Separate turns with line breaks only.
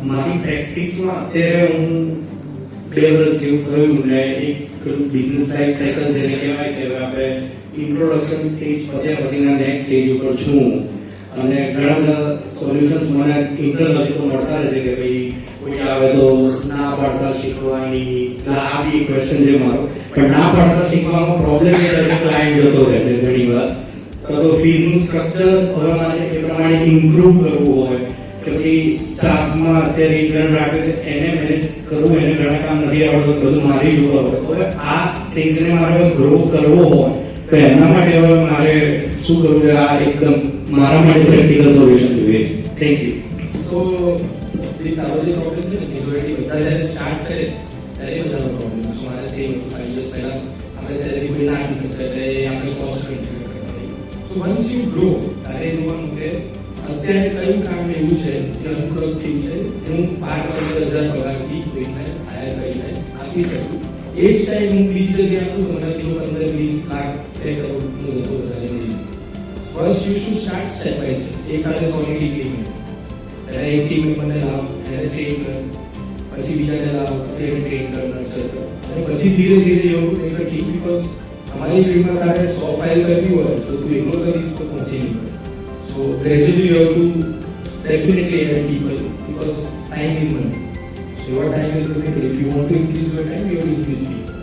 મારી પ્રેક્ટિસમાં અત્યારે હું 2 વર્ષ જેવું થયું ને એક બિઝનેસ લાઈફ સાયકલ જેને કહેવાય કે હવે આપણે ઇન્ટ્રોડક્શન સ્ટેજ પત્યા પછીના નેક્સ્ટ સ્ટેજ ઉપર છું અને ઘણા બધા સોલ્યુશન્સ મને ઇન્ટરનલી તો મળતા રહે છે કે ભાઈ કોઈ આવે તો ના પાડતા શીખવાની આ બી ક્વેશ્ચન છે મારો પણ ના પાડતા શીખવામાં પ્રોબ્લેમ એ છે કે ક્લાયન્ટ જતો રહે છે ઘણી વાર તો ફીસનું સ્ટ્રક્ચર હવે મારે એ પ્રમાણે ઇમ્પ્રૂવ કરવું હોય કે પછી સ્ટાફમાં અત્યારે એક જણ રાખે એને મેનેજ કરવું એને ઘણા કામ નથી આવડતું બધું મારી જોવા પડે હવે આ સ્ટેજને મારે ગ્રો કરવો હોય તો એના માટે હવે મારે શું કરવું છે આ એકદમ મારા માટે પ્રેક્ટિકલ સોલ્યુશન જોઈએ છે થેન્ક યુ
સો તારો જે પ્રોબ્લેમ છે મેજોરિટી બધા જ્યારે સ્ટાર્ટ કરે ત્યારે એ બધાનો પ્રોબ્લેમ છે મારે સેમ 5 years પહેલા આપણે સેલેરી કોઈ ના આપી શકતા એટલે આપણે કોસ્ટ કન્સિડર કરવાની સો વન્સ યુ ગ્રો ત્યારે જોવાનું કે અત્યારે કયું કામ એવું છે જે અનપ્રોડક્ટિવ છે જે હું 5-15 હજાર પગારથી કોઈને હાયર કરીને આપી શકું એ જ ટાઈમ હું બીજી જગ્યાએ આપું તો મને 15-20 લાખ 2 કરોડનો ધંધો વધારે મળી શકે first you should start step by step એક સાથે 100 ની ટીમ એને એક ટીમ મને લાવ એને ટ્રેન કર પછી બીજાને લાવ પછી એને ટ્રેન કર નર્ચર કર અને પછી ધીરે ધીરે એવું એક ટીમ બીકોઝ અમારી ફિલ્ડમાં તારે 100 ફાઇલ કરવી હોય તો તું એકલો કરીશ તો પહોંચી નહીં પડે so gradually you have to definitely add people because time is money. So your time is limited. If you want to increase your time, you have to increase people.